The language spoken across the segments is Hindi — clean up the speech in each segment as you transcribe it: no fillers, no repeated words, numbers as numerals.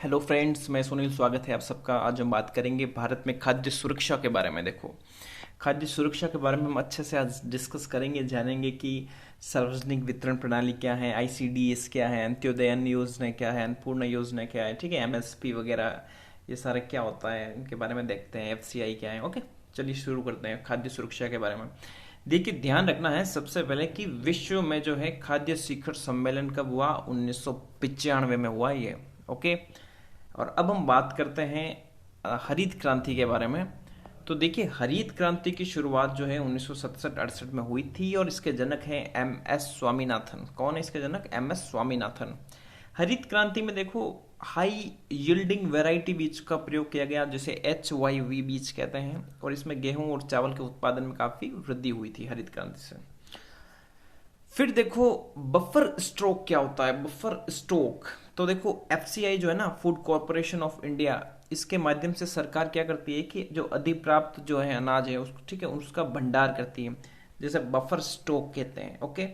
हेलो फ्रेंड्स, मैं सुनील। स्वागत है आप सबका। आज हम बात करेंगे भारत में खाद्य सुरक्षा के बारे में। देखो, खाद्य सुरक्षा के बारे में हम अच्छे से आज डिस्कस करेंगे, जानेंगे कि सार्वजनिक वितरण प्रणाली क्या है, आईसीडीएस क्या है, अंत्योदय अन्न योजना क्या है, अन्नपूर्णा योजना क्या है, ठीक है, एमएसपी वगैरह ये सारा क्या होता है, इनके बारे में देखते हैं। एफसीआई क्या है। ओके, चलिए शुरू करते हैं खाद्य सुरक्षा के बारे में। देखिए, ध्यान रखना है सबसे पहले कि विश्व में जो है खाद्य शिखर सम्मेलन कब हुआ? 1995 में हुआ ये। ओके, और अब हम बात करते हैं हरित क्रांति के बारे में। तो देखिए, हरित क्रांति की शुरुआत जो है 1967-68 में हुई थी और इसके जनक हैं एम एस स्वामीनाथन। कौन है इसके जनक? M S Swaminathan. हरित क्रांति में देखो, हाई यील्डिंग वैरायटी बीज का प्रयोग किया गया, जिसे HYV बीज कहते हैं, और इसमें गेहूं और चावल के उत्पादन में काफी वृद्धि हुई थी हरित क्रांति से। फिर देखो, बफर स्टॉक क्या होता है? बफर स्टॉक तो देखो, एफसीआई जो है ना, फूड कॉरपोरेशन ऑफ इंडिया, इसके माध्यम से सरकार क्या करती है कि जो अधिप्राप्त जो है अनाज है उसको, ठीक है, उसका भंडार करती है, जैसे बफर स्टॉक कहते हैं। ओके,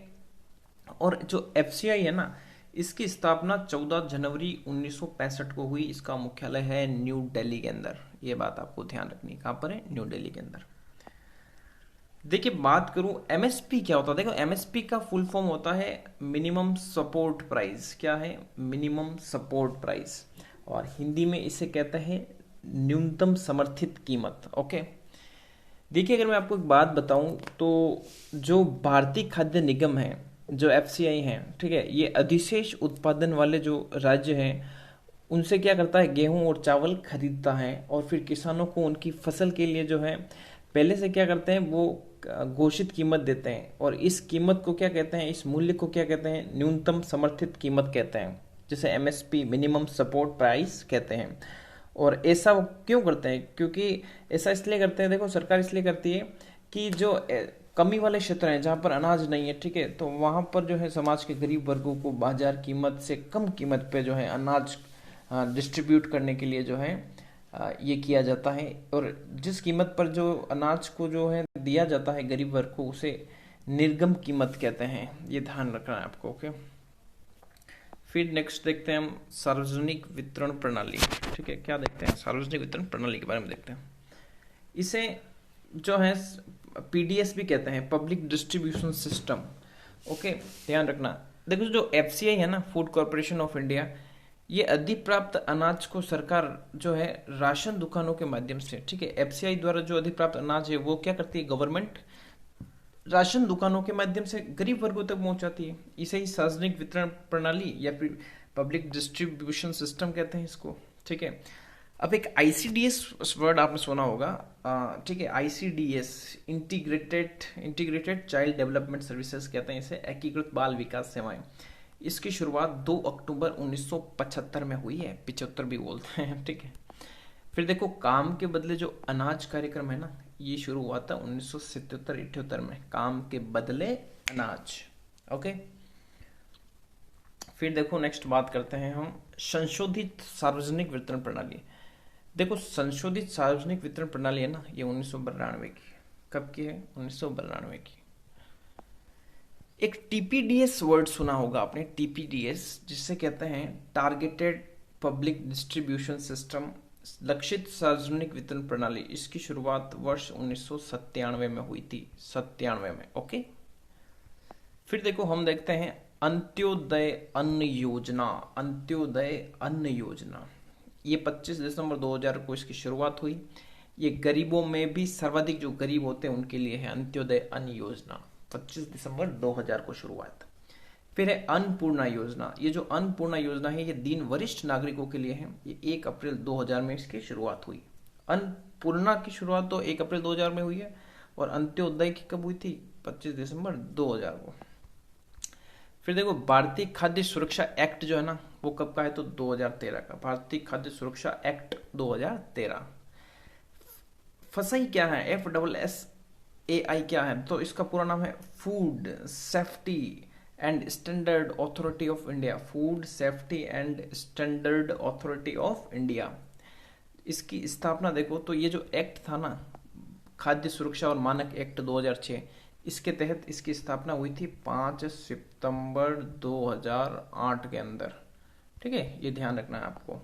और जो एफसीआई है ना, इसकी स्थापना 14 जनवरी 1965 को हुई। इसका मुख्यालय है न्यू दिल्ली के अंदर। ये बात आपको ध्यान रखनी है, कहाँ पर है? न्यू दिल्ली के अंदर। देखिए, बात करूं एमएसपी क्या होता है। देखो, एमएसपी का फुल फॉर्म होता है मिनिमम सपोर्ट प्राइस। क्या है? मिनिमम सपोर्ट प्राइस, और हिंदी में इसे कहते हैं न्यूनतम समर्थित कीमत। ओके, देखिए, अगर मैं आपको एक बात बताऊं तो जो भारतीय खाद्य निगम है, जो एफसीआई है, ठीक है, ये अधिशेष उत्पादन वाले जो राज्य हैं उनसे क्या करता है? गेहूं और चावल खरीदता है, और फिर किसानों को उनकी फसल के लिए जो है पहले से क्या करते हैं, वो घोषित कीमत देते हैं, और इस कीमत को क्या कहते हैं? इस मूल्य को क्या कहते हैं? न्यूनतम समर्थित कीमत कहते हैं, जिसे एमएसपी, मिनिमम सपोर्ट प्राइस कहते हैं। और ऐसा वो क्यों करते हैं? क्योंकि ऐसा इसलिए करते हैं, देखो, सरकार इसलिए करती है कि जो कमी वाले क्षेत्र हैं जहाँ पर अनाज नहीं है, ठीक है, तो वहाँ पर जो है समाज के गरीब वर्गों को बाजार कीमत से कम कीमत पे जो है अनाज डिस्ट्रीब्यूट करने के लिए जो है ये किया जाता है। और जिस कीमत पर जो अनाज को जो है दिया जाता है गरीब वर्ग को, उसे निर्गम कीमत कहते हैं। ये ध्यान रखना है आपको। ओके, फिर नेक्स्ट देखते हैं हम सार्वजनिक वितरण प्रणाली। ठीक है, क्या देखते हैं? सार्वजनिक वितरण प्रणाली के बारे में देखते हैं। इसे जो है पीडीएस भी कहते हैं, पब्लिक डिस्ट्रीब्यूशन सिस्टम। ओके, ध्यान रखना। देखो, जो एफसीआई है ना, फूड कॉरपोरेशन ऑफ इंडिया, ये अधिप्राप्त अनाज को सरकार जो है राशन दुकानों के माध्यम से, ठीक है, एफसीआई द्वारा जो अधिप्राप्त अनाज है वो क्या करती है? गवर्नमेंट राशन दुकानों के माध्यम से गरीब वर्गों तक पहुंचाती है। इसे ही सार्वजनिक वितरण प्रणाली या फिर पब्लिक डिस्ट्रीब्यूशन सिस्टम कहते हैं इसको। ठीक है, अब एक आईसीडीएस वर्ड आपने सुना होगा। ठीक है, ICDS, integrated child development services कहते हैं इसे, एकीकृत बाल विकास सेवाएं। इसकी शुरुआत 2 अक्टूबर 1975 में हुई है, 75 भी बोलते हैं। ठीक है, फिर देखो, काम के बदले जो अनाज कार्यक्रम है ना, ये शुरू हुआ था 1977-78 में, काम के बदले अनाज। ओके, फिर देखो, नेक्स्ट बात करते हैं हम संशोधित सार्वजनिक वितरण प्रणाली। देखो, संशोधित सार्वजनिक वितरण प्रणाली है ना, ये 1992 की। कब की है? 1992 की। एक टीपीडीएस वर्ड सुना होगा आपने, टीपीडीएस, जिसे कहते हैं टारगेटेड पब्लिक डिस्ट्रीब्यूशन सिस्टम, लक्षित सार्वजनिक वितरण प्रणाली। इसकी शुरुआत वर्ष 1997 में हुई थी, 97 में। ओके, फिर देखो, हम देखते हैं अंत्योदय अन्न योजना। अंत्योदय अन्न योजना, ये 25 दिसंबर 2000 को इसकी शुरुआत हुई। ये गरीबों में भी सर्वाधिक जो गरीब होते हैं उनके लिए है अंत्योदय अन्न योजना। 25 दिसंबर 2000 को शुरुआत। फिर है अन्नपूर्णा योजना। ये जो अन्नपूर्णा योजना है, ये दीन वरिष्ठ नागरिकों के लिए है। ये 1 अप्रैल 2000 में इसकी शुरुआत हुई। अन्नपूर्णा की शुरुआत तो 1 अप्रैल 2000 में हुई है, और अंत्योदय की कब हुई थी? 25 दिसंबर 2000 को। फिर देखो, भारतीय खाद्य सुरक्षा एक्ट जो है ना, वो कब का है? तो 2013 का, भारतीय खाद्य सुरक्षा एक्ट 2013। फसई क्या है? FSSAI क्या है? तो इसका पूरा नाम है food safety and standard authority of India. Food safety and standard authority of India. इसकी स्थापना देखो, तो ये जो एक्ट था ना, खाद्य सुरक्षा और मानक एक्ट 2006, इसके तहत इसकी स्थापना हुई थी 5 सितंबर 2008 के अंदर। ठीक है, ये ध्यान रखना है आपको।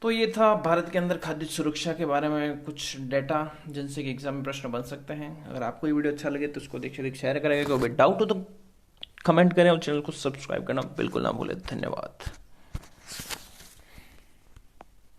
तो ये था भारत के अंदर खाद्य सुरक्षा के बारे में कुछ डेटा जिनसे कि एग्जाम में प्रश्न बन सकते हैं। अगर आपको ये वीडियो अच्छा लगे तो उसको देखिए, शेयर करेंगे। कोई भी डाउट हो तो कमेंट करें और चैनल को सब्सक्राइब करना बिल्कुल ना भूलें। धन्यवाद।